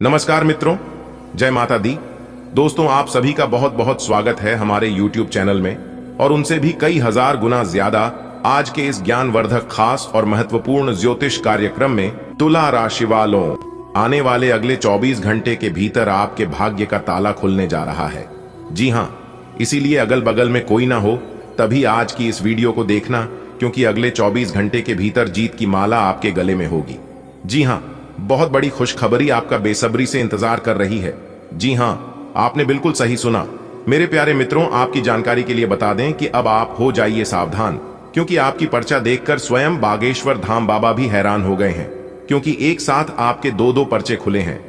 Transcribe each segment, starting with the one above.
नमस्कार मित्रों, जय माता दी। दोस्तों, आप सभी का बहुत बहुत स्वागत है हमारे YouTube चैनल में और उनसे भी कई हजार गुना ज्यादा आज के इस ज्ञानवर्धक खास और महत्वपूर्ण ज्योतिष कार्यक्रम में। तुला राशि वालों, आने वाले अगले 24 घंटे के भीतर आपके भाग्य का ताला खुलने जा रहा है। जी हाँ, इसीलिए अगल बगल में कोई ना हो तभी आज की इस वीडियो को देखना, क्योंकि अगले 24 घंटे के भीतर जीत की माला आपके गले में होगी। जी हाँ, बहुत बड़ी खुशखबरी आपका बेसब्री से इंतजार कर रही है। जी हाँ, आपने बिल्कुल सही सुना। मेरे प्यारे मित्रों, आपकी जानकारी के लिए बता दें कि अब आप हो जाइए सावधान, क्योंकि आपकी पर्चा देखकर स्वयं बागेश्वर धाम बाबा भी हैरान हो गए हैं, क्योंकि एक साथ आपके दो पर्चे खुले हैं।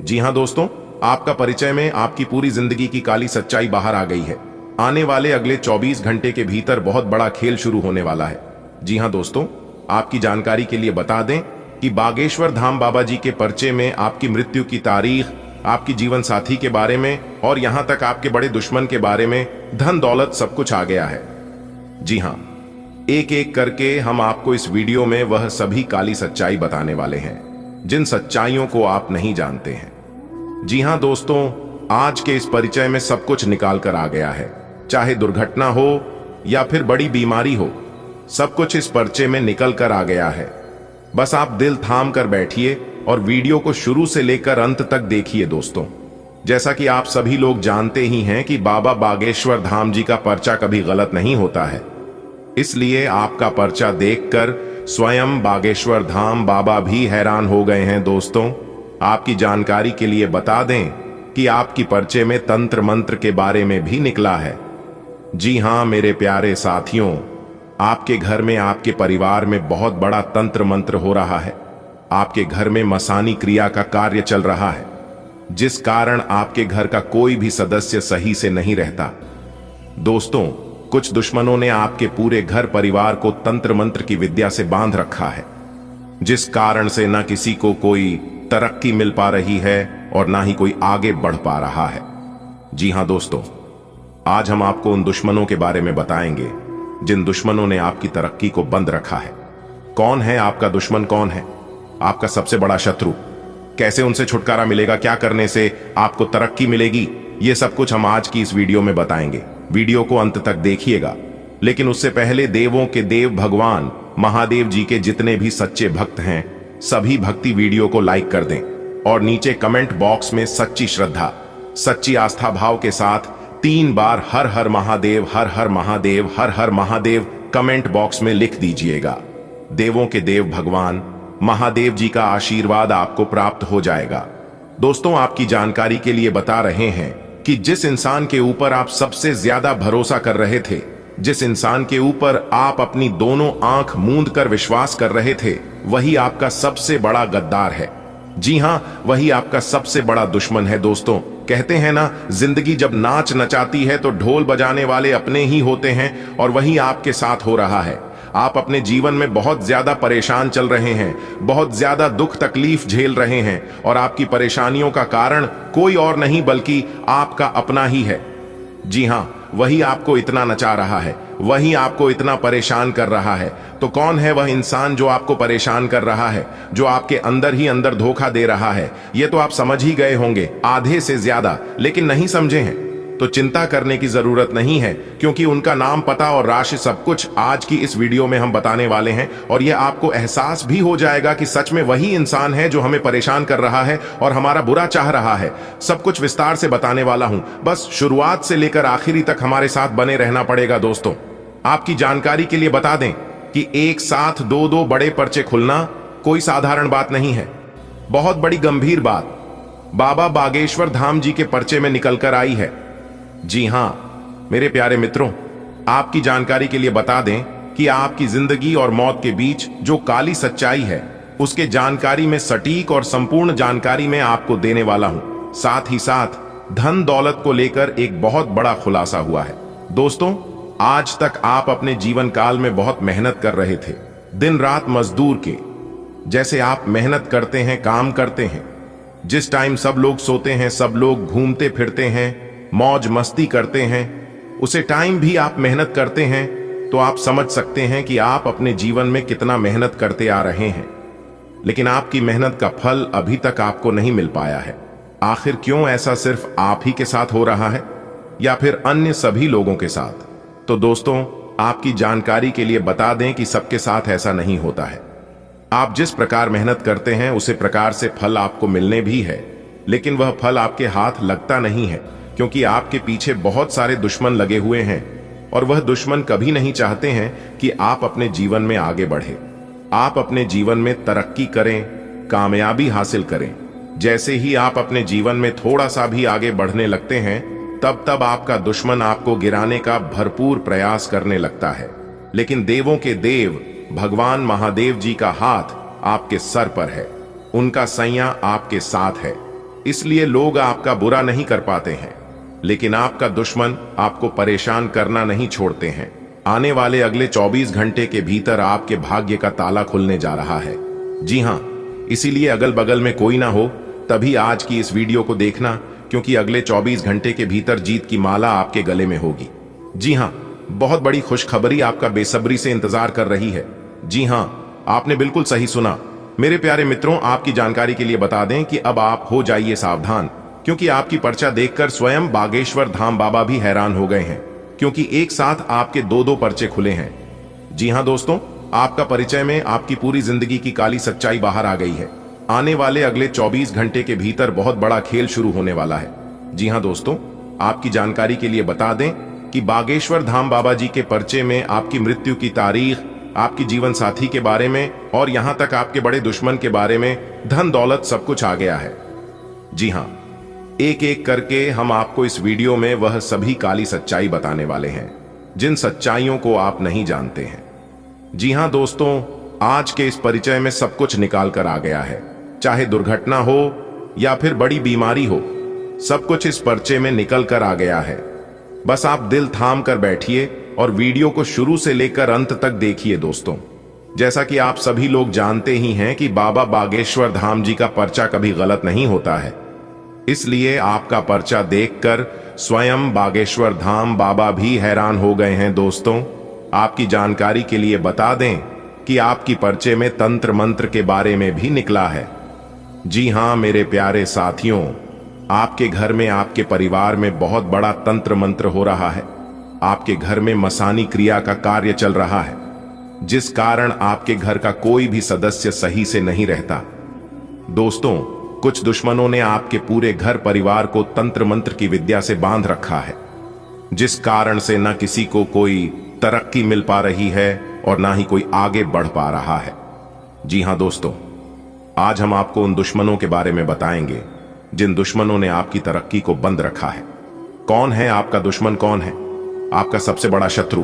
जी हाँ दोस्तों, आपका परिचय में आपकी पूरी जिंदगी की काली सच्चाई बाहर आ गई है। आने वाले अगले 24 घंटे के भीतर बहुत बड़ा खेल शुरू होने वाला है। जी हाँ दोस्तों, आपकी जानकारी के लिए बता दें कि बागेश्वर धाम बाबा जी के पर्चे में आपकी मृत्यु की तारीख, आपकी जीवन साथी के बारे में और यहां तक आपके बड़े दुश्मन के बारे में, धन दौलत सब कुछ आ गया है। जी हां, एक एक करके हम आपको इस वीडियो में वह सभी काली सच्चाई बताने वाले हैं जिन सच्चाइयों को आप नहीं जानते हैं। जी हां दोस्तों, आज के इस परिचय में सब कुछ निकाल कर आ गया है। चाहे दुर्घटना हो या फिर बड़ी बीमारी हो, सब कुछ इस पर्चे में निकल कर आ गया है। बस आप दिल थाम कर बैठिए और वीडियो को शुरू से लेकर अंत तक देखिए। दोस्तों, जैसा कि आप सभी लोग जानते ही हैं कि बाबा बागेश्वर धाम जी का पर्चा कभी गलत नहीं होता है, इसलिए आपका पर्चा देखकर स्वयं बागेश्वर धाम बाबा भी हैरान हो गए हैं। दोस्तों, आपकी जानकारी के लिए बता दें कि आपकी पर्चे में तंत्र मंत्र के बारे में भी निकला है। जी हां मेरे प्यारे साथियों, आपके घर में, आपके परिवार में बहुत बड़ा तंत्र मंत्र हो रहा है। आपके घर में मसानी क्रिया का कार्य चल रहा है, जिस कारण आपके घर का कोई भी सदस्य सही से नहीं रहता। दोस्तों, कुछ दुश्मनों ने आपके पूरे घर परिवार को तंत्र मंत्र की विद्या से बांध रखा है, जिस कारण से ना किसी को कोई तरक्की मिल पा रही है और ना ही कोई आगे बढ़ पा रहा है। जी हां दोस्तों, आज हम आपको उन दुश्मनों के बारे में बताएंगे जिन दुश्मनों ने आपकी तरक्की को बंद रखा है। कौन है आपका दुश्मन, कौन है आपका सबसे बड़ा शत्रु, कैसे उनसे छुटकारा मिलेगा, क्या करने से आपको तरक्की मिलेगी, ये सब कुछ हम आज की इस वीडियो में बताएंगे। वीडियो को अंत तक देखिएगा। लेकिन उससे पहले देवों के देव भगवान महादेव जी के जितने भी सच्चे भक्त हैं, सभी भक्ति वीडियो को लाइक कर दें और नीचे कमेंट बॉक्स में सच्ची श्रद्धा, सच्ची आस्था भाव के साथ 3 बार हर हर महादेव, हर हर महादेव, हर हर महादेव कमेंट बॉक्स में लिख दीजिएगा। देवों के देव भगवान महादेव जी का आशीर्वाद आपको प्राप्त हो जाएगा। दोस्तों, आपकी जानकारी के लिए बता रहे हैं कि जिस इंसान के ऊपर आप सबसे ज्यादा भरोसा कर रहे थे, जिस इंसान के ऊपर आप अपनी दोनों आंख मूंद कर विश्वास कर रहे थे, वही आपका सबसे बड़ा गद्दार है। जी हां, वही आपका सबसे बड़ा दुश्मन है। दोस्तों, कहते हैं ना, जिंदगी जब नाच नचाती है तो ढोल बजाने वाले अपने ही होते हैं, और वही आपके साथ हो रहा है। आप अपने जीवन में बहुत ज्यादा परेशान चल रहे हैं, बहुत ज्यादा दुख तकलीफ झेल रहे हैं, और आपकी परेशानियों का कारण कोई और नहीं बल्कि आपका अपना ही है। जी हां, वही आपको इतना नचा रहा है, वही आपको इतना परेशान कर रहा है। तो कौन है वह इंसान जो आपको परेशान कर रहा है, जो आपके अंदर ही अंदर धोखा दे रहा है? ये तो आप समझ ही गए होंगे, आधे से ज्यादा, लेकिन नहीं समझे हैं तो चिंता करने की जरूरत नहीं है, क्योंकि उनका नाम, पता और राशि सब कुछ आज की इस वीडियो में हम बताने वाले हैं। और यह आपको एहसास भी हो जाएगा कि सच में वही इंसान है जो हमें परेशान कर रहा है और हमारा बुरा चाह रहा है। सब कुछ विस्तार से बताने वाला हूं, बस शुरुआत से लेकर आखिरी तक हमारे साथ बने रहना पड़ेगा। दोस्तों, आपकी जानकारी के लिए बता दें कि एक साथ दो बड़े पर्चे खुलना कोई साधारण बात नहीं है, बहुत बड़ी गंभीर बात बाबा बागेश्वर धाम जी के पर्चे में निकल कर आई है। जी हां मेरे प्यारे मित्रों, आपकी जानकारी के लिए बता दें कि आपकी जिंदगी और मौत के बीच जो काली सच्चाई है, उसके जानकारी में सटीक और संपूर्ण जानकारी में आपको देने वाला हूं। साथ ही साथ धन दौलत को लेकर एक बहुत बड़ा खुलासा हुआ है। दोस्तों, आज तक आप अपने जीवन काल में बहुत मेहनत कर रहे थे, दिन रात मजदूर के जैसे आप मेहनत करते हैं, काम करते हैं। जिस टाइम सब लोग सोते हैं, सब लोग घूमते फिरते हैं, मौज मस्ती करते हैं, उसे टाइम भी आप मेहनत करते हैं। तो आप समझ सकते हैं कि आप अपने जीवन में कितना मेहनत करते आ रहे हैं। लेकिन आपकी मेहनत का फल अभी तक आपको नहीं मिल पाया है। आखिर क्यों ऐसा सिर्फ आप ही के साथ हो रहा है या फिर अन्य सभी लोगों के साथ? तो दोस्तों, आपकी जानकारी के लिए बता दें कि सबके साथ ऐसा नहीं होता है। आप जिस प्रकार मेहनत करते हैं उसी प्रकार से फल आपको मिलने भी है, लेकिन वह फल आपके हाथ लगता नहीं है, क्योंकि आपके पीछे बहुत सारे दुश्मन लगे हुए हैं और वह दुश्मन कभी नहीं चाहते हैं कि आप अपने जीवन में आगे बढ़े, आप अपने जीवन में तरक्की करें, कामयाबी हासिल करें। जैसे ही आप अपने जीवन में थोड़ा सा भी आगे बढ़ने लगते हैं, तब तब आपका दुश्मन आपको गिराने का भरपूर प्रयास करने लगता है। लेकिन देवों के देव भगवान महादेव जी का हाथ आपके सर पर है, उनका सैया आपके साथ है, इसलिए लोग आपका बुरा नहीं कर पाते हैं। लेकिन आपका दुश्मन आपको परेशान करना नहीं छोड़ते हैं। आने वाले अगले 24 घंटे के भीतर आपके भाग्य का ताला खुलने जा रहा है। जी हां, इसीलिए अगल बगल में कोई ना हो तभी आज की इस वीडियो को देखना, क्योंकि अगले 24 घंटे के भीतर जीत की माला आपके गले में होगी। जी हां, बहुत बड़ी खुशखबरी आपका बेसब्री से इंतजार कर रही है। जी हां, आपने बिल्कुल सही सुना। मेरे प्यारे मित्रों, आपकी जानकारी के लिए बता दें कि अब आप हो जाइए सावधान, क्योंकि आपकी पर्चा देखकर स्वयं बागेश्वर धाम बाबा भी हैरान हो गए हैं, क्योंकि एक साथ आपके दो पर्चे खुले हैं। जी हां दोस्तों, आपका परिचय में आपकी पूरी जिंदगी की काली सच्चाई बाहर आ गई है। आने वाले अगले 24 घंटे के भीतर बहुत बड़ा खेल शुरू होने वाला है। जी हां दोस्तों, आपकी जानकारी के लिए बता दें कि बागेश्वर धाम बाबा जी के पर्चे में आपकी मृत्यु की तारीख, आपकी जीवन साथी के बारे में और यहां तक आपके बड़े दुश्मन के बारे में, धन दौलत सब कुछ आ गया है। जी हां, एक एक करके हम आपको इस वीडियो में वह सभी काली सच्चाई बताने वाले हैं जिन सच्चाइयों को आप नहीं जानते हैं। जी हां दोस्तों, आज के इस परिचय में सब कुछ निकाल कर आ गया है, चाहे दुर्घटना हो या फिर बड़ी बीमारी हो, सब कुछ इस पर्चे में निकल कर आ गया है। बस आप दिल थाम कर बैठिए और वीडियो को शुरू से लेकर अंत तक देखिए। दोस्तों, जैसा कि आप सभी लोग जानते ही हैं कि बाबा बागेश्वर धाम जी का पर्चा कभी गलत नहीं होता है, इसलिए आपका पर्चा देखकर स्वयं बागेश्वर धाम बाबा भी हैरान हो गए हैं। दोस्तों, आपकी जानकारी के लिए बता दें कि आपकी पर्चे में तंत्र मंत्र के बारे में भी निकला है। जी हां मेरे प्यारे साथियों, आपके घर में, आपके परिवार में बहुत बड़ा तंत्र मंत्र हो रहा है। आपके घर में मसानी क्रिया का कार्य चल रहा है, जिस कारण आपके घर का कोई भी सदस्य सही से नहीं रहता। दोस्तों, कुछ दुश्मनों ने आपके पूरे घर परिवार को तंत्र मंत्र की विद्या से बांध रखा है, जिस कारण से न किसी को कोई तरक्की मिल पा रही है और ना ही कोई आगे बढ़ पा रहा है। जी हां दोस्तों, आज हम आपको उन दुश्मनों के बारे में बताएंगे जिन दुश्मनों ने आपकी तरक्की को बंद रखा है। कौन है आपका दुश्मन, कौन है आपका सबसे बड़ा शत्रु,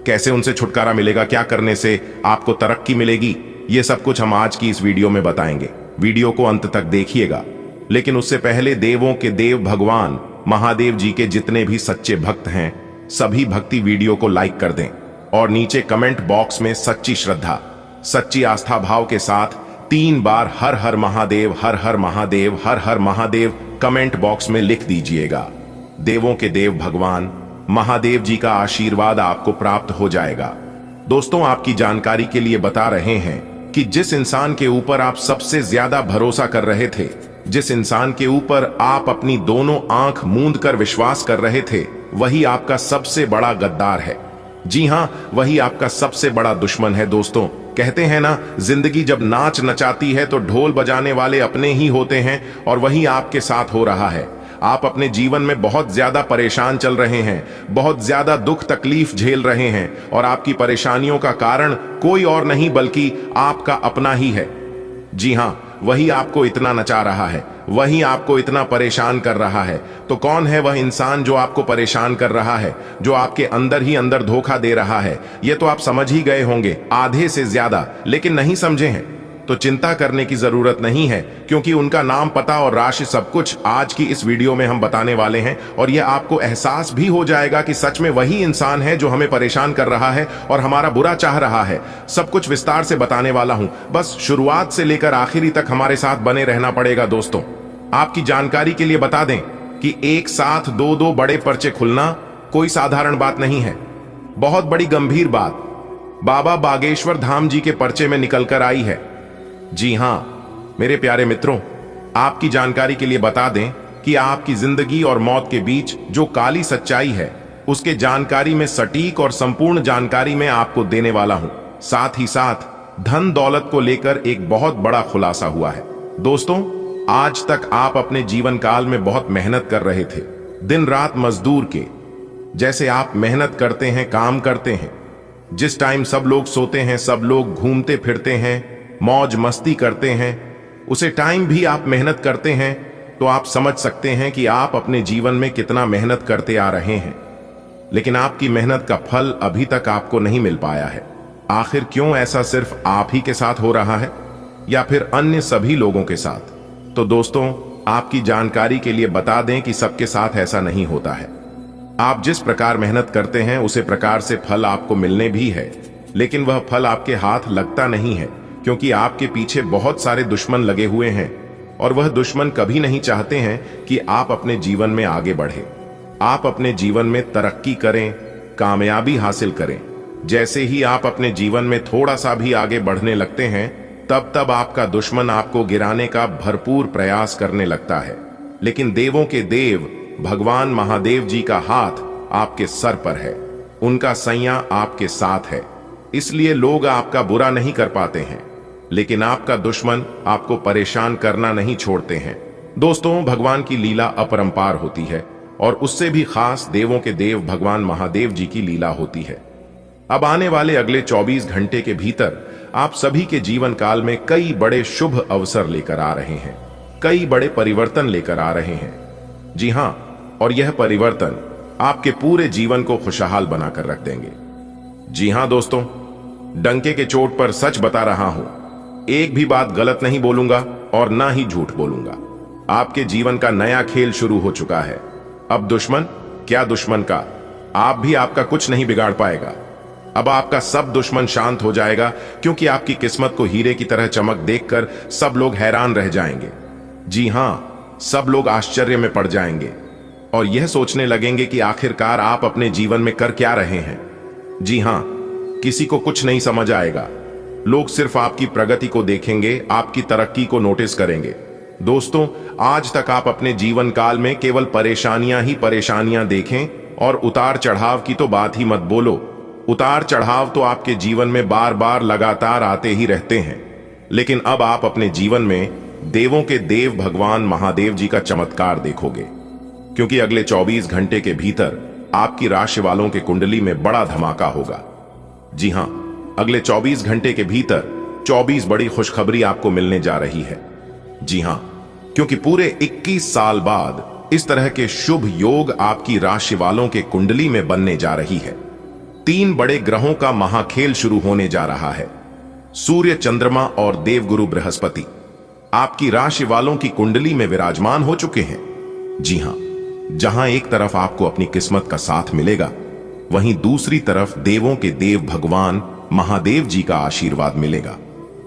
कैसे उनसे छुटकारा मिलेगा, क्या करने से आपको तरक्की मिलेगी, ये सब कुछ हम आज की इस वीडियो में बताएंगे। वीडियो को अंत तक देखिएगा। लेकिन उससे पहले देवों के देव भगवान महादेव जी के जितने भी सच्चे भक्त हैं, सभी भक्ति वीडियो को लाइक कर दें और नीचे कमेंट बॉक्स में सच्ची श्रद्धा, सच्ची आस्था भाव के साथ 3 बार हर हर महादेव, हर हर महादेव, हर हर महादेव कमेंट बॉक्स में लिख दीजिएगा। देवों के देव भगवान महादेव जी का आशीर्वाद आपको प्राप्त हो जाएगा। दोस्तों, आपकी जानकारी के लिए बता रहे हैं कि जिस इंसान के ऊपर आप सबसे ज्यादा भरोसा कर रहे थे, जिस इंसान के ऊपर आप अपनी दोनों आंख मूंद कर विश्वास कर रहे थे, वही आपका सबसे बड़ा गद्दार है। जी हां, वही आपका सबसे बड़ा दुश्मन है। दोस्तों, कहते हैं ना, जिंदगी जब नाच नचाती है तो ढोल बजाने वाले अपने ही होते हैं, और वही आपके साथ हो रहा है। आप अपने जीवन में बहुत ज्यादा परेशान चल रहे हैं, बहुत ज्यादा दुख तकलीफ झेल रहे हैं, और आपकी परेशानियों का कारण कोई और नहीं बल्कि आपका अपना ही है। जी हां, वही आपको इतना नचा रहा है, वही आपको इतना परेशान कर रहा है। तो कौन है वह इंसान जो आपको परेशान कर रहा है, जो आपके अंदर ही अंदर धोखा दे रहा है? ये तो आप समझ ही गए होंगे, आधे से ज्यादा, लेकिन नहीं समझे हैं तो चिंता करने की जरूरत नहीं है, क्योंकि उनका नाम, पता और राशि सब कुछ आज की इस वीडियो में हम बताने वाले हैं। और यह आपको एहसास भी हो जाएगा कि सच में वही इंसान है जो हमें परेशान कर रहा है और हमारा बुरा चाह रहा है। सब कुछ विस्तार से बताने वाला हूं, बस शुरुआत से लेकर आखिरी तक हमारे साथ बने रहना पड़ेगा। दोस्तों, आपकी जानकारी के लिए बता दें कि एक साथ दो बड़े पर्चे खुलना कोई साधारण बात नहीं है, बहुत बड़ी गंभीर बात बाबा बागेश्वर धाम जी के पर्चे में निकल कर आई है। जी हां मेरे प्यारे मित्रों, आपकी जानकारी के लिए बता दें कि आपकी जिंदगी और मौत के बीच जो काली सच्चाई है उसके जानकारी में सटीक और संपूर्ण जानकारी में आपको देने वाला हूं। साथ ही साथ धन दौलत को लेकर एक बहुत बड़ा खुलासा हुआ है। दोस्तों, आज तक आप अपने जीवन काल में बहुत मेहनत कर रहे थे, दिन रात मजदूर के जैसे आप मेहनत करते हैं, काम करते हैं। जिस टाइम सब लोग सोते हैं, सब लोग घूमते फिरते हैं, मौज मस्ती करते हैं, उसे टाइम भी आप मेहनत करते हैं, तो आप समझ सकते हैं कि आप अपने जीवन में कितना मेहनत करते आ रहे हैं। लेकिन आपकी मेहनत का फल अभी तक आपको नहीं मिल पाया है। आखिर क्यों ऐसा सिर्फ आप ही के साथ हो रहा है या फिर अन्य सभी लोगों के साथ? तो दोस्तों, आपकी जानकारी के लिए बता दें कि सबके साथ ऐसा नहीं होता है। आप जिस प्रकार मेहनत करते हैं उसे प्रकार से फल आपको मिलने भी है, लेकिन वह फल आपके हाथ लगता नहीं है, क्योंकि आपके पीछे बहुत सारे दुश्मन लगे हुए हैं और वह दुश्मन कभी नहीं चाहते हैं कि आप अपने जीवन में आगे बढ़े, आप अपने जीवन में तरक्की करें, कामयाबी हासिल करें। जैसे ही आप अपने जीवन में थोड़ा सा भी आगे बढ़ने लगते हैं, तब तब आपका दुश्मन आपको गिराने का भरपूर प्रयास करने लगता है। लेकिन देवों के देव भगवान महादेव जी का हाथ आपके सर पर है, उनका सैया आपके साथ है, इसलिए लोग आपका बुरा नहीं कर पाते हैं, लेकिन आपका दुश्मन आपको परेशान करना नहीं छोड़ते हैं। दोस्तों, भगवान की लीला अपरंपार होती है और उससे भी खास देवों के देव भगवान महादेव जी की लीला होती है। अब आने वाले अगले 24 घंटे के भीतर आप सभी के जीवन काल में कई बड़े शुभ अवसर लेकर आ रहे हैं, कई बड़े परिवर्तन लेकर आ रहे हैं। जी हां, और यह परिवर्तन आपके पूरे जीवन को खुशहाल बनाकर रख देंगे। जी हां दोस्तों, डंके के चोट पर सच बता रहा हूं, एक भी बात गलत नहीं बोलूंगा और ना ही झूठ बोलूंगा। आपके जीवन का नया खेल शुरू हो चुका है। अब दुश्मन क्या दुश्मन का, आप भी आपका कुछ नहीं बिगाड़ पाएगा। अब आपका सब दुश्मन शांत हो जाएगा, क्योंकि आपकी किस्मत को हीरे की तरह चमक देखकर सब लोग हैरान रह जाएंगे। जी हां, सब लोग आश्चर्य में पड़ जाएंगे और यह सोचने लगेंगे कि आखिरकार आप अपने जीवन में कर क्या रहे हैं। जी हां, किसी को कुछ नहीं समझ आएगा। लोग सिर्फ आपकी प्रगति को देखेंगे, आपकी तरक्की को नोटिस करेंगे। दोस्तों, आज तक आप अपने जीवन काल में केवल परेशानियां ही परेशानियां देखें और उतार चढ़ाव की तो बात ही मत बोलो। उतार चढ़ाव तो आपके जीवन में बार बार लगातार आते ही रहते हैं, लेकिन अब आप अपने जीवन में देवों के देव भगवान महादेव जी का चमत्कार देखोगे, क्योंकि अगले 24 घंटे के भीतर आपकी राशि वालों के कुंडली में बड़ा धमाका होगा। जी हां, अगले 24 घंटे के भीतर 24 बड़ी खुशखबरी आपको मिलने जा रही है। जी हां, क्योंकि पूरे 21 साल बाद इस तरह के शुभ योग आपकी राशि वालों के कुंडली में बनने जा रही है। 3 बड़े ग्रहों का महाखेल शुरू होने जा रहा है। सूर्य, चंद्रमा और देवगुरु बृहस्पति आपकी राशि वालों की कुंडली में विराजमान हो चुके हैं। जी हां, जहां एक तरफ आपको अपनी किस्मत का साथ मिलेगा, वहीं दूसरी तरफ देवों के देव भगवान महादेव जी का आशीर्वाद मिलेगा।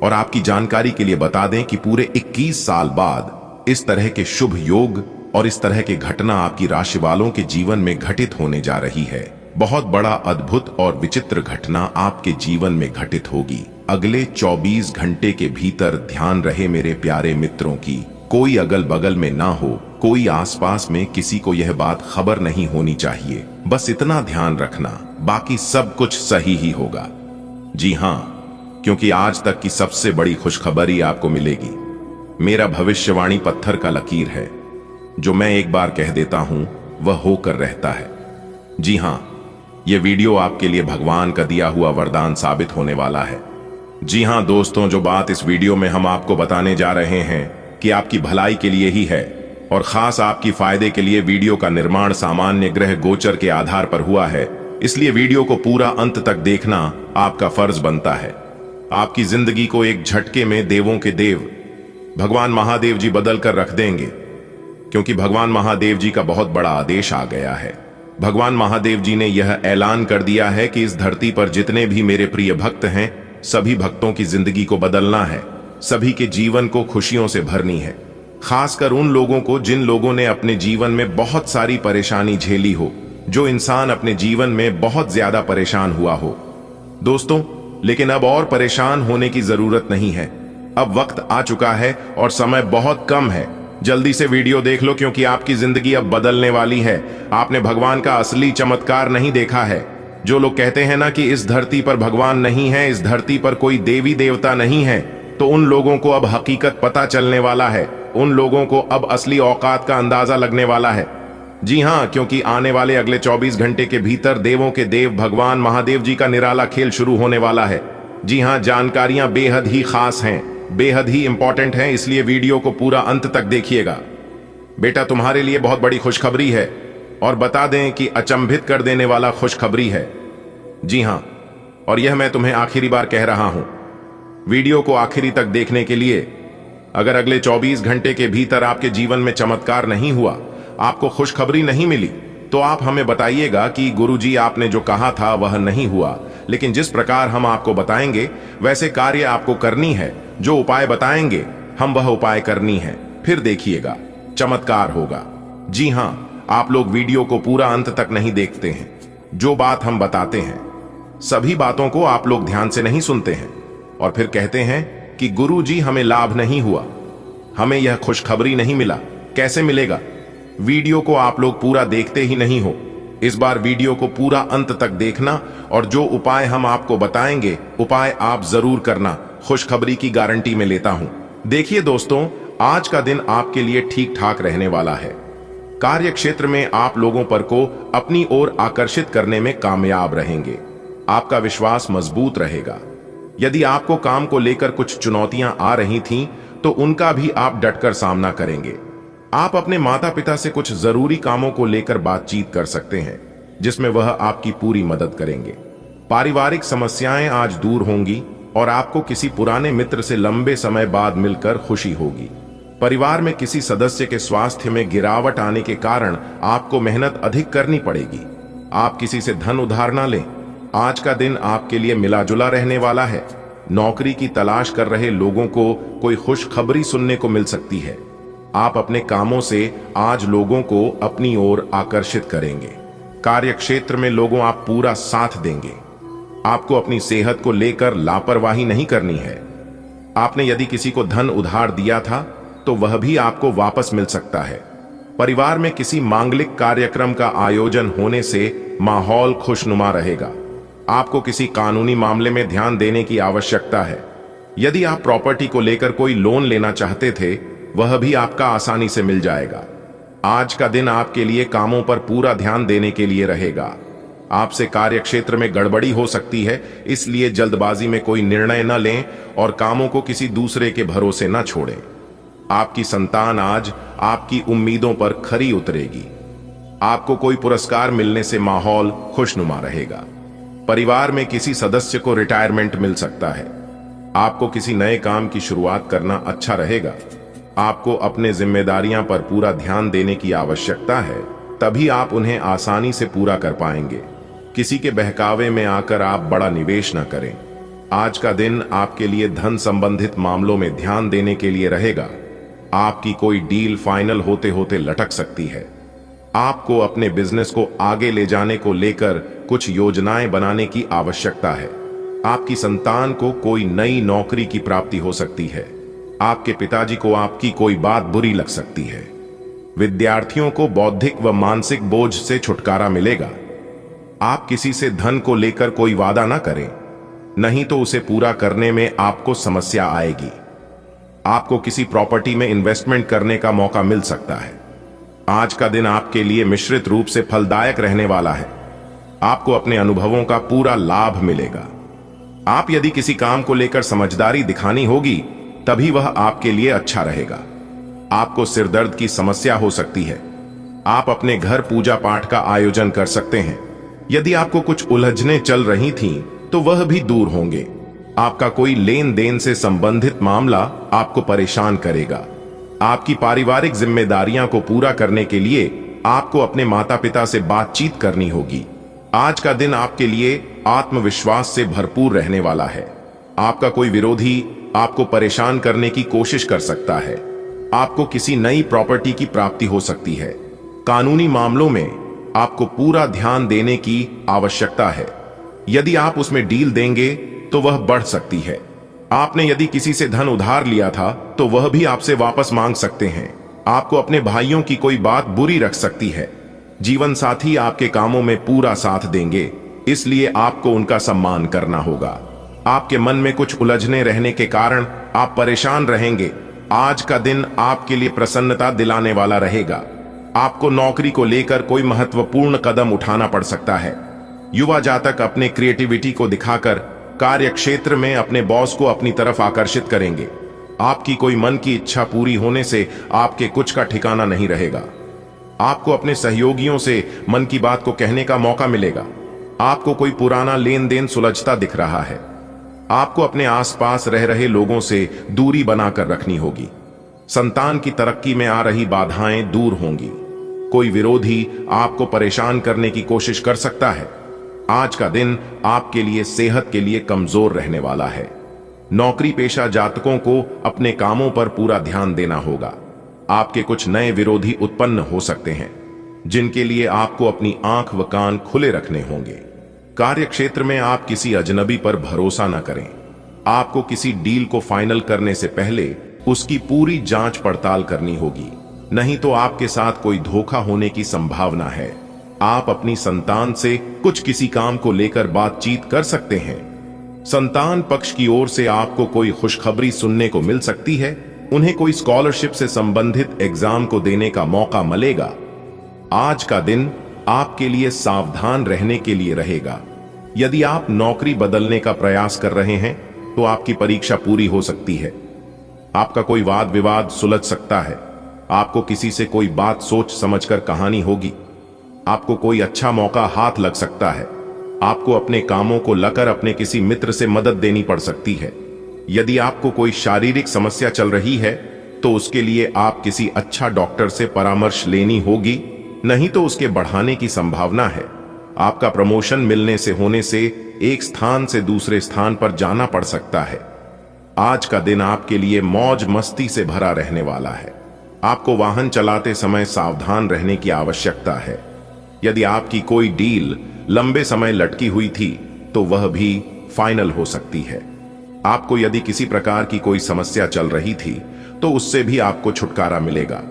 और आपकी जानकारी के लिए बता दें कि पूरे 21 साल बाद इस तरह के शुभ योग और इस तरह की घटना आपकी राशि वालों के जीवन में घटित होने जा रही है। बहुत बड़ा, अद्भुत और विचित्र घटना आपके जीवन में घटित होगी अगले 24 घंटे के भीतर। ध्यान रहे मेरे प्यारे मित्रों की, कोई अगल बगल में ना हो, कोई आसपास में किसी को यह बात खबर नहीं होनी चाहिए। बस इतना ध्यान रखना, बाकी सब कुछ सही ही होगा। जी हां, क्योंकि आज तक की सबसे बड़ी खुशखबरी आपको मिलेगी। मेरा भविष्यवाणी पत्थर का लकीर है, जो मैं एक बार कह देता हूं वह होकर रहता है। जी हां, यह वीडियो आपके लिए भगवान का दिया हुआ वरदान साबित होने वाला है। जी हां दोस्तों, जो बात इस वीडियो में हम आपको बताने जा रहे हैं कि आपकी भलाई के लिए ही है और खास आपकी फायदे के लिए वीडियो का निर्माण सामान्य ग्रह गोचर के आधार पर हुआ है, इसलिए वीडियो को पूरा अंत तक देखना आपका फर्ज बनता है। आपकी जिंदगी को एक झटके में देवों के देव भगवान महादेव जी बदल कर रख देंगे, क्योंकि भगवान महादेव जी का बहुत बड़ा आदेश आ गया है। भगवान महादेव जी ने यह ऐलान कर दिया है कि इस धरती पर जितने भी मेरे प्रिय भक्त हैं, सभी भक्तों की जिंदगी को बदलना है, सभी के जीवन को खुशियों से भरनी है। खासकर उन लोगों को जिन लोगों ने अपने जीवन में बहुत सारी परेशानी झेली हो, जो इंसान अपने जीवन में बहुत ज्यादा परेशान हुआ हो। दोस्तों, लेकिन अब और परेशान होने की जरूरत नहीं है, अब वक्त आ चुका है और समय बहुत कम है। जल्दी से वीडियो देख लो क्योंकि आपकी जिंदगी अब बदलने वाली है। आपने भगवान का असली चमत्कार नहीं देखा है। जो लोग कहते हैं ना कि इस धरती पर भगवान नहीं है, इस धरती पर कोई देवी देवता नहीं है, तो उन लोगों को अब हकीकत पता चलने वाला है। उन लोगों को अब असली औकात का अंदाजा लगने वाला है। जी हां, क्योंकि आने वाले अगले 24 घंटे के भीतर देवों के देव भगवान महादेव जी का निराला खेल शुरू होने वाला है। जी हां, जानकारियां बेहद ही खास हैं, बेहद ही इंपॉर्टेंट हैं, इसलिए वीडियो को पूरा अंत तक देखिएगा। बेटा, तुम्हारे लिए बहुत बड़ी खुशखबरी है, और बता दें कि अचंभित कर देने वाला खुशखबरी है। जी हां, और यह मैं तुम्हें आखिरी बार कह रहा हूं। वीडियो को आखिरी तक देखने के लिए, अगर अगले 24 घंटे के भीतर आपके जीवन में चमत्कार नहीं हुआ, आपको खुशखबरी नहीं मिली, तो आप हमें बताइएगा कि गुरुजी आपने जो कहा था वह नहीं हुआ। लेकिन जिस प्रकार हम आपको बताएंगे वैसे कार्य आपको करनी है। जो उपाय बताएंगे हम वह उपाय करनी है, फिर देखिएगा चमत्कार होगा। जी हां, आप लोग वीडियो को पूरा अंत तक नहीं देखते हैं। जो बात हम बताते हैं सभी बातों को आप लोग ध्यान से नहीं सुनते हैं और फिर कहते हैं कि गुरुजी हमें लाभ नहीं हुआ, हमें यह खुशखबरी नहीं मिला। कैसे मिलेगा? वीडियो को आप लोग पूरा देखते ही नहीं हो। इस बार वीडियो को पूरा अंत तक देखना और जो उपाय हम आपको बताएंगे उपाय आप जरूर करना। खुशखबरी की गारंटी में लेता हूं। देखिए दोस्तों, आज का दिन आपके लिए ठीक ठाक रहने वाला है। कार्य क्षेत्र में आप लोगों पर को अपनी ओर आकर्षित करने में कामयाब रहेंगे। आपका विश्वास मजबूत रहेगा। यदि आपको काम को लेकर कुछ चुनौतियां आ रही थीं, तो उनका भी आप डटकर सामना करेंगे। आप अपने माता पिता से कुछ जरूरी कामों को लेकर बातचीत कर सकते हैं, जिसमें वह आपकी पूरी मदद करेंगे। पारिवारिक समस्याएं आज दूर होंगी और आपको किसी पुराने मित्र से लंबे समय बाद मिलकर खुशी होगी। परिवार में किसी सदस्य के स्वास्थ्य में गिरावट आने के कारण आपको मेहनत अधिक करनी पड़ेगी। आप किसी से धन उधार ना लें। आज का दिन आपके लिए मिला जुला रहने वाला है। नौकरी की तलाश कर रहे लोगों को कोई खुशखबरी सुनने को मिल सकती है। आप अपने कामों से आज लोगों को अपनी ओर आकर्षित करेंगे। कार्य क्षेत्र में लोगों आप पूरा साथ देंगे। आपको अपनी सेहत को लेकर लापरवाही नहीं करनी है। आपने यदि किसी को धन उधार दिया था तो वह भी आपको वापस मिल सकता है। परिवार में किसी मांगलिक कार्यक्रम का आयोजन होने से माहौल खुशनुमा रहेगा। आपको किसी कानूनी मामले में ध्यान देने की आवश्यकता है। यदि आप प्रॉपर्टी को लेकर कोई लोन लेना चाहते थे, वह भी आपका आसानी से मिल जाएगा। आज का दिन आपके लिए कामों पर पूरा ध्यान देने के लिए रहेगा। आपसे कार्य क्षेत्र में गड़बड़ी हो सकती है, इसलिए जल्दबाजी में कोई निर्णय न लें और कामों को किसी दूसरे के भरोसे न छोड़ें। आपकी संतान आज आपकी उम्मीदों पर खरी उतरेगी। आपको कोई पुरस्कार मिलने से माहौल खुशनुमा रहेगा। परिवार में किसी सदस्य को रिटायरमेंट मिल सकता है। आपको किसी नए काम की शुरुआत करना अच्छा रहेगा। आपको अपने जिम्मेदारियां पर पूरा ध्यान देने की आवश्यकता है, तभी आप उन्हें आसानी से पूरा कर पाएंगे। किसी के बहकावे में आकर आप बड़ा निवेश न करें। आज का दिन आपके लिए धन संबंधित मामलों में ध्यान देने के लिए रहेगा। आपकी कोई डील फाइनल होते होते लटक सकती है। आपको अपने बिजनेस को आगे ले जाने को लेकर कुछ योजनाएं बनाने की आवश्यकता है। आपकी संतान को कोई नई नौकरी की प्राप्ति हो सकती है। आपके पिताजी को आपकी कोई बात बुरी लग सकती है। विद्यार्थियों को बौद्धिक व मानसिक बोझ से छुटकारा मिलेगा। आप किसी से धन को लेकर कोई वादा ना करें, नहीं तो उसे पूरा करने में आपको समस्या आएगी। आपको किसी प्रॉपर्टी में इन्वेस्टमेंट करने का मौका मिल सकता है। आज का दिन आपके लिए मिश्रित रूप से फलदायक रहने वाला है। आपको अपने अनुभवों का पूरा लाभ मिलेगा। आप यदि किसी काम को लेकर समझदारी दिखानी होगी, तभी वह आपके लिए अच्छा रहेगा। आपको सिरदर्द की समस्या हो सकती है। आप अपने घर पूजा पाठ का आयोजन कर सकते हैं। यदि आपको कुछ उलझनें चल रही थीं, तो वह भी दूर होंगे। आपका कोई लेन देन से संबंधित मामला आपको परेशान करेगा। आपकी पारिवारिक जिम्मेदारियां को पूरा करने के लिए आपको अपने माता पिता से बातचीत करनी होगी। आज का दिन आपके लिए आत्मविश्वास से भरपूर रहने वाला है। आपका कोई विरोधी आपको परेशान करने की कोशिश कर सकता है। आपको किसी नई प्रॉपर्टी की प्राप्ति हो सकती है। कानूनी मामलों में आपको पूरा ध्यान देने की आवश्यकता है। यदि आप उसमें डील देंगे तो वह बढ़ सकती है। आपने यदि किसी से धन उधार लिया था तो वह भी आपसे वापस मांग सकते हैं। आपको अपने भाइयों की कोई बात बुरी रख सकती है। जीवन साथी आपके कामों में पूरा साथ देंगे, इसलिए आपको उनका सम्मान करना होगा। आपके मन में कुछ उलझने रहने के कारण आप परेशान रहेंगे। आज का दिन आपके लिए प्रसन्नता दिलाने वाला रहेगा। आपको नौकरी को लेकर कोई महत्वपूर्ण कदम उठाना पड़ सकता है। युवा जातक अपने क्रिएटिविटी को दिखाकर कार्य क्षेत्र में अपने बॉस को अपनी तरफ आकर्षित करेंगे। आपकी कोई मन की इच्छा पूरी होने से आपके कुछ का ठिकाना नहीं रहेगा। आपको अपने सहयोगियों से मन की बात को कहने का मौका मिलेगा। आपको कोई पुराना लेन देन सुलझता दिख रहा है। आपको अपने आसपास रह रहे लोगों से दूरी बनाकर रखनी होगी। संतान की तरक्की में आ रही बाधाएं दूर होंगी। कोई विरोधी आपको परेशान करने की कोशिश कर सकता है। आज का दिन आपके लिए सेहत के लिए कमजोर रहने वाला है। नौकरी पेशा जातकों को अपने कामों पर पूरा ध्यान देना होगा। आपके कुछ नए विरोधी उत्पन्न हो सकते हैं, जिनके लिए आपको अपनी आंख व कान खुले रखने होंगे। कार्य क्षेत्र में आप किसी अजनबी पर भरोसा न करें। आपको किसी डील को फाइनल करने से पहले उसकी पूरी जांच पड़ताल करनी होगी, नहीं तो आपके साथ कोई धोखा होने की संभावना है। आप अपनी संतान से कुछ किसी काम को लेकर बातचीत कर सकते हैं। संतान पक्ष की ओर से आपको कोई खुशखबरी सुनने को मिल सकती है। उन्हें कोई स्कॉलरशिप से संबंधित एग्जाम को देने का मौका मिलेगा। आज का दिन आपके लिए सावधान रहने के लिए रहेगा। यदि आप नौकरी बदलने का प्रयास कर रहे हैं तो आपकी परीक्षा पूरी हो सकती है। आपका कोई वाद विवाद सुलझ सकता है। आपको किसी से कोई बात सोच समझकर कहानी होगी। आपको कोई अच्छा मौका हाथ लग सकता है। आपको अपने कामों को लेकर अपने किसी मित्र से मदद देनी पड़ सकती है। यदि आपको कोई शारीरिक समस्या चल रही है तो उसके लिए आप किसी अच्छा डॉक्टर से परामर्श लेनी होगी, नहीं तो उसके बढ़ाने की संभावना है। आपका प्रमोशन मिलने से होने से एक स्थान से दूसरे स्थान पर जाना पड़ सकता है। आज का दिन आपके लिए मौज मस्ती से भरा रहने वाला है। आपको वाहन चलाते समय सावधान रहने की आवश्यकता है। यदि आपकी कोई डील लंबे समय लटकी हुई थी तो वह भी फाइनल हो सकती है। आपको यदि किसी प्रकार की कोई समस्या चल रही थी तो उससे भी आपको छुटकारा मिलेगा।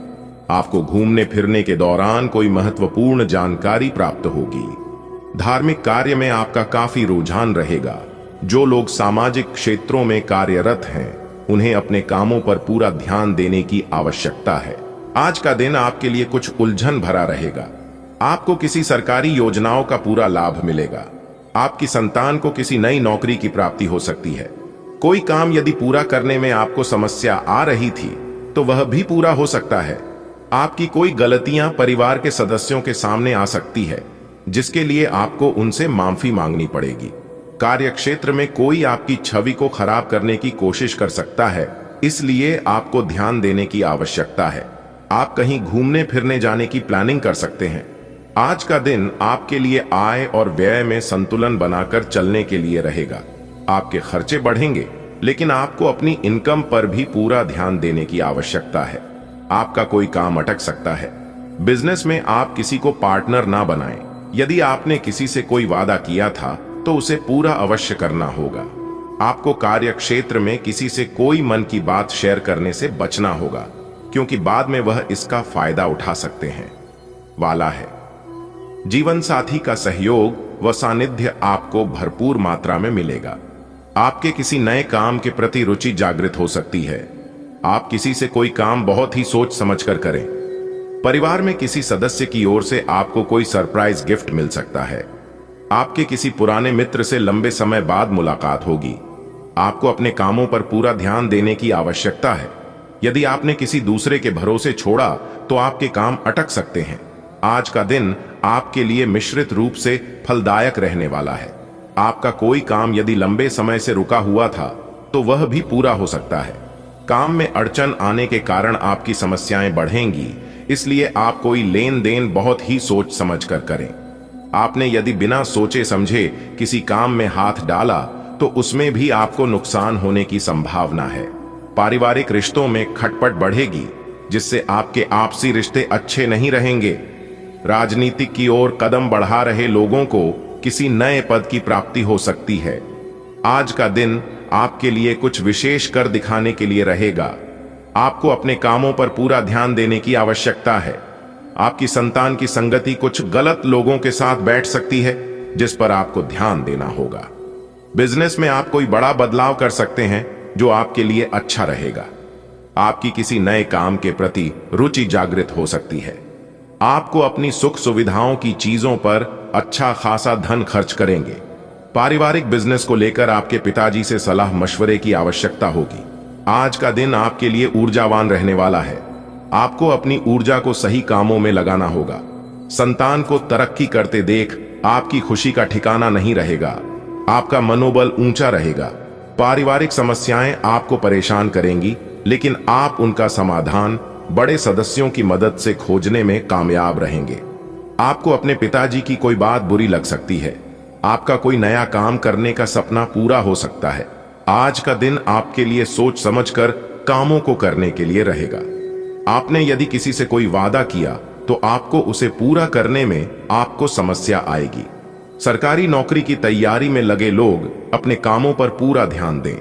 आपको घूमने फिरने के दौरान कोई महत्वपूर्ण जानकारी प्राप्त होगी। धार्मिक कार्य में आपका काफी रुझान रहेगा। जो लोग सामाजिक क्षेत्रों में कार्यरत हैं, उन्हें अपने कामों पर पूरा ध्यान देने की आवश्यकता है। आज का दिन आपके लिए कुछ उलझन भरा रहेगा। आपको किसी सरकारी योजनाओं का पूरा लाभ मिलेगा। आपकी संतान को किसी नई नौकरी की प्राप्ति हो सकती है। कोई काम यदि पूरा करने में आपको समस्या आ रही थी तो वह भी पूरा हो सकता है। आपकी कोई गलतियां परिवार के सदस्यों के सामने आ सकती है, जिसके लिए आपको उनसे माफी मांगनी पड़ेगी। कार्य क्षेत्र में कोई आपकी छवि को खराब करने की कोशिश कर सकता है, इसलिए आपको ध्यान देने की आवश्यकता है। आप कहीं घूमने फिरने जाने की प्लानिंग कर सकते हैं। आज का दिन आपके लिए आय और व्यय में संतुलन बनाकर चलने के लिए रहेगा। आपके खर्चे बढ़ेंगे, लेकिन आपको अपनी इनकम पर भी पूरा ध्यान देने की आवश्यकता है। आपका कोई काम अटक सकता है। बिजनेस में आप किसी को पार्टनर ना बनाएं। यदि आपने किसी से कोई वादा किया था तो उसे पूरा अवश्य करना होगा। आपको कार्य क्षेत्र में किसी से कोई मन की बात शेयर करने से बचना होगा, क्योंकि बाद में वह इसका फायदा उठा सकते हैं वाला है। जीवन साथी का सहयोग व सानिध्य आपको भरपूर मात्रा में मिलेगा। आपके किसी नए काम के प्रति रुचि जागृत हो सकती है। आप किसी से कोई काम बहुत ही सोच समझकर करें। परिवार में किसी सदस्य की ओर से आपको कोई सरप्राइज गिफ्ट मिल सकता है। आपके किसी पुराने मित्र से लंबे समय बाद मुलाकात होगी। आपको अपने कामों पर पूरा ध्यान देने की आवश्यकता है। यदि आपने किसी दूसरे के भरोसे छोड़ा तो आपके काम अटक सकते हैं। आज का दिन आपके लिए मिश्रित रूप से फलदायक रहने वाला है। आपका कोई काम यदि लंबे समय से रुका हुआ था तो वह भी पूरा हो सकता है। काम में अड़चन आने के कारण आपकी समस्याएं बढ़ेंगी, इसलिए आप कोई लेन देन बहुत ही सोच समझ कर करें। आपने यदि बिना सोचे समझे किसी काम में हाथ डाला तो उसमें भी आपको नुकसान होने की संभावना है। पारिवारिक रिश्तों में खटपट बढ़ेगी, जिससे आपके आपसी रिश्ते अच्छे नहीं रहेंगे। राजनीतिक की ओर कदम बढ़ा रहे लोगों को किसी नए पद की प्राप्ति हो सकती है। आज का दिन आपके लिए कुछ विशेष कर दिखाने के लिए रहेगा। आपको अपने कामों पर पूरा ध्यान देने की आवश्यकता है। आपकी संतान की संगति कुछ गलत लोगों के साथ बैठ सकती है, जिस पर आपको ध्यान देना होगा। बिजनेस में आप कोई बड़ा बदलाव कर सकते हैं जो आपके लिए अच्छा रहेगा। आपकी किसी नए काम के प्रति रुचि जागृत हो सकती है। आपको अपनी सुख सुविधाओं की चीजों पर अच्छा खासा धन खर्च करेंगे। पारिवारिक बिजनेस को लेकर आपके पिताजी से सलाह मशवरे की आवश्यकता होगी। आज का दिन आपके लिए ऊर्जावान रहने वाला है। आपको अपनी ऊर्जा को सही कामों में लगाना होगा। संतान को तरक्की करते देख आपकी खुशी का ठिकाना नहीं रहेगा। आपका मनोबल ऊंचा रहेगा। पारिवारिक समस्याएं आपको परेशान करेंगी, लेकिन आप उनका समाधान बड़े सदस्यों की मदद से खोजने में कामयाब रहेंगे। आपको अपने पिताजी की कोई बात बुरी लग सकती है। आपका कोई नया काम करने का सपना पूरा हो सकता है। आज का दिन आपके लिए सोच समझकर कामों को करने के लिए रहेगा। आपने यदि किसी से कोई वादा किया तो आपको उसे पूरा करने में आपको समस्या आएगी। सरकारी नौकरी की तैयारी में लगे लोग अपने कामों पर पूरा ध्यान दें।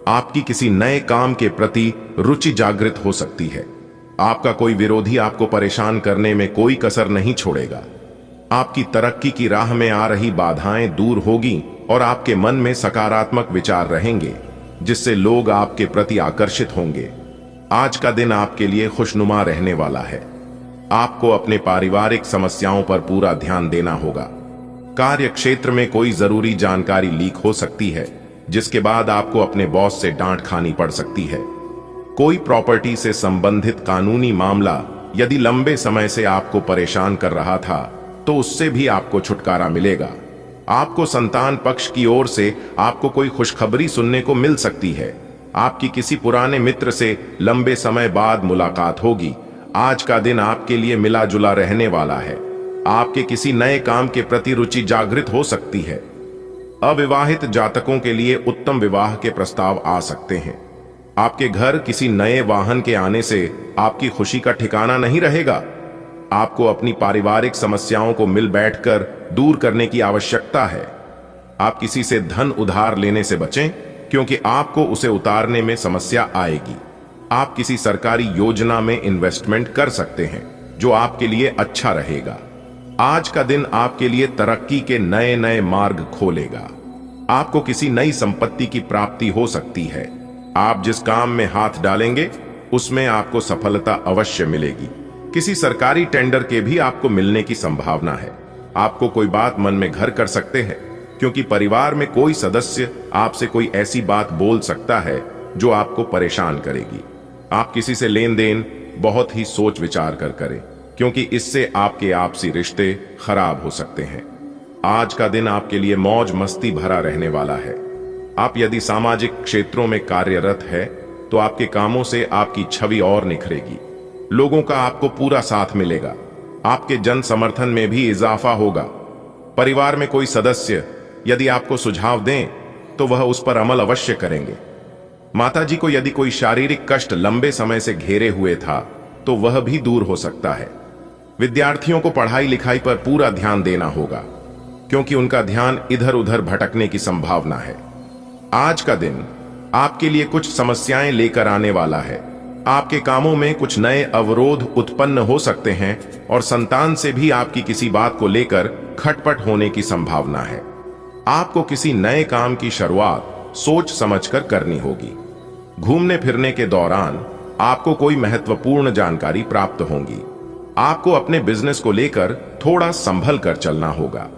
आपकी किसी नए काम के प्रति रुचि जागृत हो सकती है। आपका कोई विरोधी आपको परेशान करने में कोई कसर नहीं छोड़ेगा। आपकी तरक्की की राह में आ रही बाधाएं दूर होगी और आपके मन में सकारात्मक विचार रहेंगे, जिससे लोग आपके प्रति आकर्षित होंगे। आज का दिन आपके लिए खुशनुमा रहने वाला है। आपको अपने पारिवारिक समस्याओं पर पूरा ध्यान देना होगा। कार्य क्षेत्र में कोई जरूरी जानकारी लीक हो सकती है, जिसके बाद आपको अपने बॉस से डांट खानी पड़ सकती है। कोई प्रॉपर्टी से संबंधित कानूनी मामला यदि लंबे समय से आपको परेशान कर रहा था तो उससे भी आपको छुटकारा मिलेगा। आपको संतान पक्ष की ओर से आपको कोई खुशखबरी सुनने को मिल सकती है। आपकी किसी पुराने मित्र से लंबे समय बाद मुलाकात होगी। आज का दिन आपके लिए मिला जुला रहने वाला है। आपके किसी नए काम के प्रति रुचि जागृत हो सकती है। अविवाहित जातकों के लिए उत्तम विवाह के प्रस्ताव आ सकते हैं। आपके घर किसी नए वाहन के आने से आपकी खुशी का ठिकाना नहीं रहेगा। आपको अपनी पारिवारिक समस्याओं को मिल बैठकर दूर करने की आवश्यकता है। आप किसी से धन उधार लेने से बचें, क्योंकि आपको उसे उतारने में समस्या आएगी। आप किसी सरकारी योजना में इन्वेस्टमेंट कर सकते हैं, जो आपके लिए अच्छा रहेगा। आज का दिन आपके लिए तरक्की के नए नए मार्ग खोलेगा। आपको किसी नई संपत्ति की प्राप्ति हो सकती है। आप जिस काम में हाथ डालेंगे उसमें आपको सफलता अवश्य मिलेगी। किसी सरकारी टेंडर के भी आपको मिलने की संभावना है। आपको कोई बात मन में घर कर सकते हैं, क्योंकि परिवार में कोई सदस्य आपसे कोई ऐसी बात बोल सकता है जो आपको परेशान करेगी। आप किसी से लेन देन बहुत ही सोच विचार कर करें, क्योंकि इससे आपके आपसी रिश्ते खराब हो सकते हैं। आज का दिन आपके लिए मौज मस्ती भरा रहने वाला है। आप यदि सामाजिक क्षेत्रों में कार्यरत है तो आपके कामों से आपकी छवि और निखरेगी। लोगों का आपको पूरा साथ मिलेगा। आपके जन समर्थन में भी इजाफा होगा। परिवार में कोई सदस्य यदि आपको सुझाव दें तो वह उस पर अमल अवश्य करेंगे। माताजी को यदि कोई शारीरिक कष्ट लंबे समय से घेरे हुए था तो वह भी दूर हो सकता है। विद्यार्थियों को पढ़ाई लिखाई पर पूरा ध्यान देना होगा, क्योंकि उनका ध्यान इधर उधर भटकने की संभावना है। आज का दिन आपके लिए कुछ समस्याएं लेकर आने वाला है। आपके कामों में कुछ नए अवरोध उत्पन्न हो सकते हैं और संतान से भी आपकी किसी बात को लेकर खटपट होने की संभावना है। आपको किसी नए काम की शुरुआत सोच समझकर करनी होगी। घूमने फिरने के दौरान आपको कोई महत्वपूर्ण जानकारी प्राप्त होगी। आपको अपने बिजनेस को लेकर थोड़ा संभल कर चलना होगा।